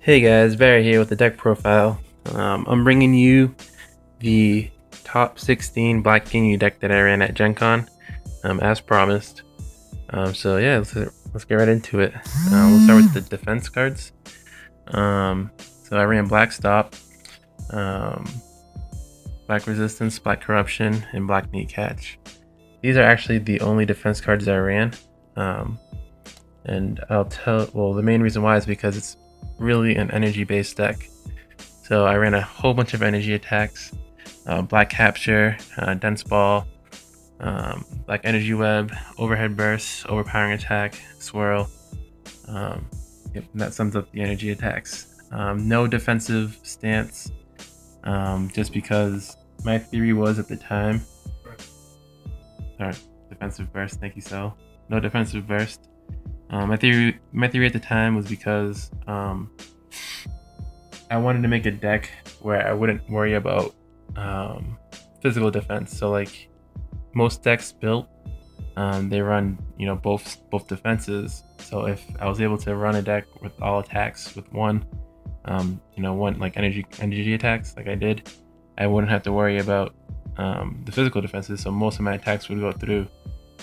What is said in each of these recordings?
Hey guys, Barry here with the deck profile. I'm bringing you the top 16 Black Ginyu deck that I ran at Gen Con, as promised. So yeah, let's get right into it. We'll start with the defense cards. So I ran Black Stop, Black Resistance, Black Corruption, and Black Knee Catch. These are actually the only defense cards I ran. And the main reason why is because it's really an energy based deck. So I ran a whole bunch of energy attacks, Black Capture, Dense Ball, Black Energy Web, Overhead Burst, Overpowering Attack, Swirl. That sums up the energy attacks. No defensive stance, just because my theory was at the time. Sorry, defensive burst. Thank you, Sel. No defensive burst. My theory at the time was because I wanted to make a deck where I wouldn't worry about physical defense. So like most decks built, they run both defenses. So if I was able to run a deck with all attacks with one like energy attacks like I did, I wouldn't have to worry about the physical defenses. So most of my attacks would go through,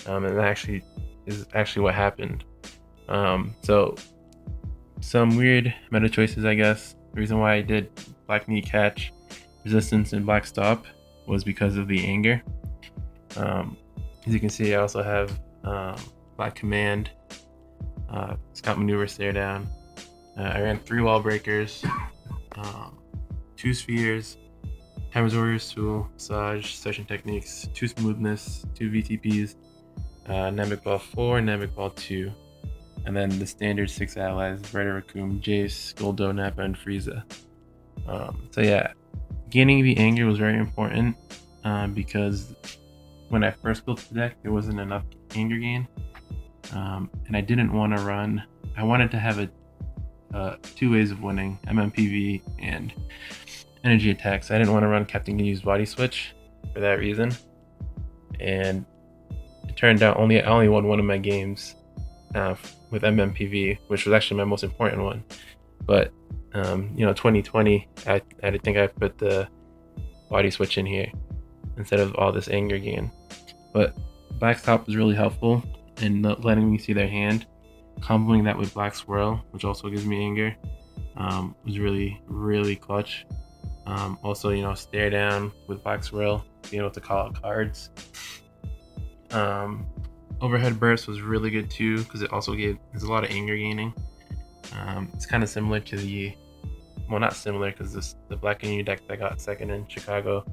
and that is actually what happened. So some weird meta choices, I guess. The reason why I did Black Knee Catch, Resistance, and Black Stop was because of the anger. As you can see, I also have Black Command, Scout Maneuver, Stare Down. I ran 3 Wall Breakers, 2 Spheres, Timer's Warriors Tool, Massage, Session Techniques, 2 Smoothness, 2 VTPs, Namek Ball 4, Namek Ball 2. And then the standard 6 allies: Raider Raccoon, Jace, Goldo, Nappa, and Frieza. So yeah, gaining the anger was very important because when I first built the deck, there wasn't enough anger gain. And I didn't want to run. I wanted to have 2 ways of winning: MMPV and energy attacks. I didn't want to run Captain Ginyu's Body Switch for that reason. And it turned out I only won one of my games with MMPV, which was actually my most important one. But 2020, I think I put the body switch in here instead of all this anger gain. But Black Stop was really helpful in letting me see their hand. Comboing that with Black Swirl, which also gives me anger, was really, really clutch. Also, Stare Down with Black Swirl, being able to call out cards. Overhead Burst was really good too because it also there's a lot of anger gaining. It's kind of similar to not similar because the Black Ginyu deck that got second in Chicago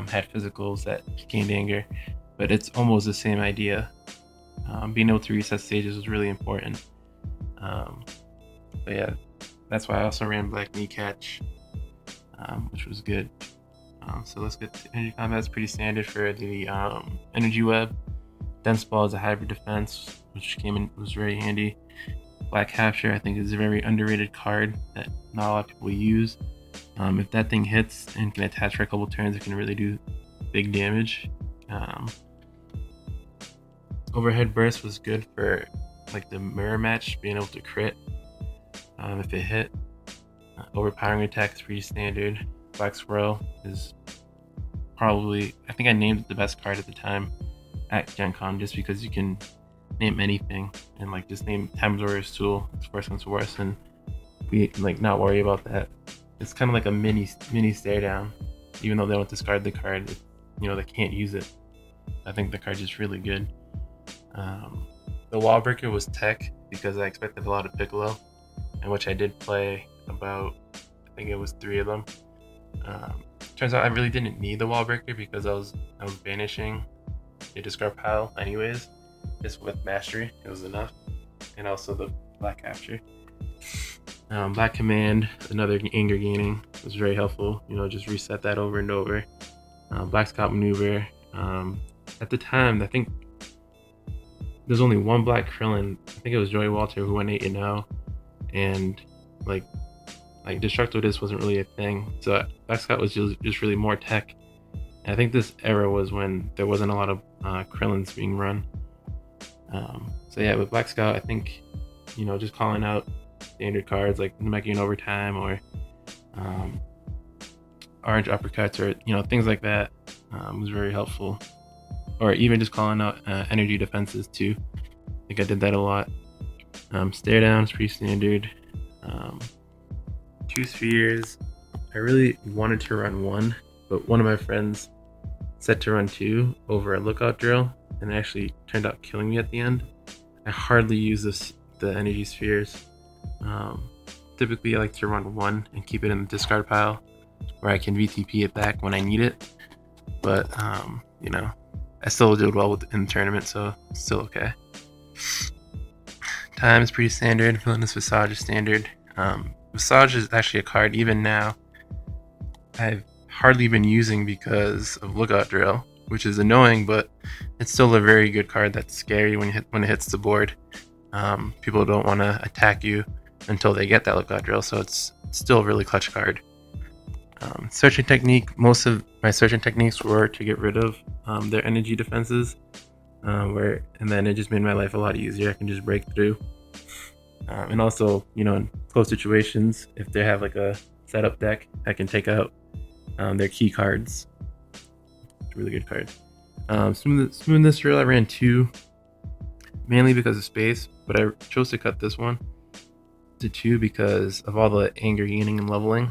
had physicals that gained anger, but it's almost the same idea. Being able to reset stages was really important. But yeah, that's why I also ran Black Knee Catch, which was good. So let's get to energy combat. It's pretty standard for the energy web. Dense Ball is a hybrid defense, which was very handy. Black Capture, I think, is a very underrated card that not a lot of people use. If that thing hits and can attach for a couple turns, it can really do big damage. Overhead Burst was good for like the mirror match, being able to crit if it hit. Overpowering Attack is pretty standard. Black Swirl is probably, I think I named it the best card at the time at Gen Con, just because you can name anything and like just name Timer's Warriors Tool. It's first comes to worst, and we like not worry about that. It's kind of like a mini stare down, even though they don't discard the card. They can't use it. I think the card's just really good. The Wall Breaker was tech because I expected a lot of Piccolo, and which I did play about, I think it was 3 of them. Turns out I really didn't need the Wall Breaker because I was banishing the discard pile anyways. Just with Mastery, it was enough. And also the Black Capture. Black Command, another anger gaining, was very helpful. Just reset that over and over. Black Scout Maneuver. At the time, I think there's only one Black Krillin. I think it was Joey Walter who went 8-0. And like Destructo Disc wasn't really a thing. So Black Scout was just really more tech. And I think this era was when there wasn't a lot of Krillins being run. So yeah, with Black Scout, I think just calling out standard cards like Namekian in Overtime or Orange Uppercuts or things like that was very helpful. Or even just calling out energy defenses too. I think I did that a lot. Stare down is pretty standard. 2 spheres. I really wanted to run 1, but one of my friends said to run 2 over a lookout drill, and it actually turned out killing me at the end. I hardly use the energy spheres. Typically, I like to run 1 and keep it in the discard pile where I can VTP it back when I need it. But I still did well in the tournament, so it's still okay. Time is pretty standard. Villainous Visage is standard. Visage is actually a card, even now, I've hardly been using because of Lookout Drill, which is annoying, but it's still a very good card that's scary when it hits the board. People don't want to attack you until they get that Lookout Drill, so it's still a really clutch card. Searching technique, most of my searching techniques were to get rid of their energy defenses, and then it just made my life a lot easier. I can just break through. And also, in close situations, if they have like a setup deck, I can take out their key cards. It's a really good card. Smoothness Drill, I ran 2, mainly because of space, but I chose to cut this one to 2 because of all the anger gaining and leveling.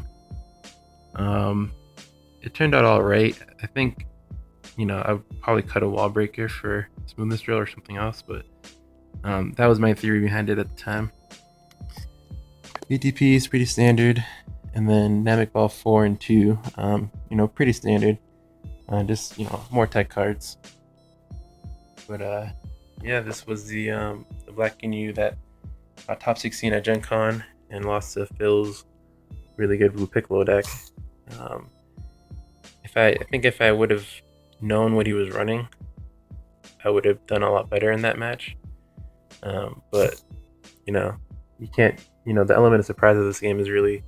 It turned out alright. I think, I would probably cut a Wall Breaker for Smoothness Drill or something else, but that was my theory behind it at the time. VTP is pretty standard, and then Namek Ball 4 and 2, pretty standard. Just more tech cards. But this was the Black Ginyu that got top 16 at Gen Con and lost to Phil's really good Blue Piccolo deck. I think if I would have known what he was running, I would have done a lot better in that match. But you can't. The element of surprise of this game is really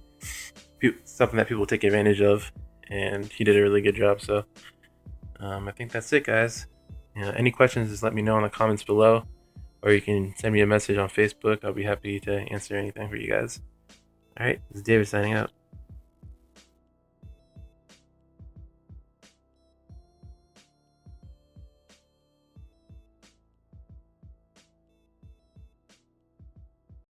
something that people take advantage of, and he did a really good job. So I think that's it, guys. Any questions, just let me know in the comments below, or you can send me a message on Facebook. I'll be happy to answer anything for you guys. All right, this is David signing out.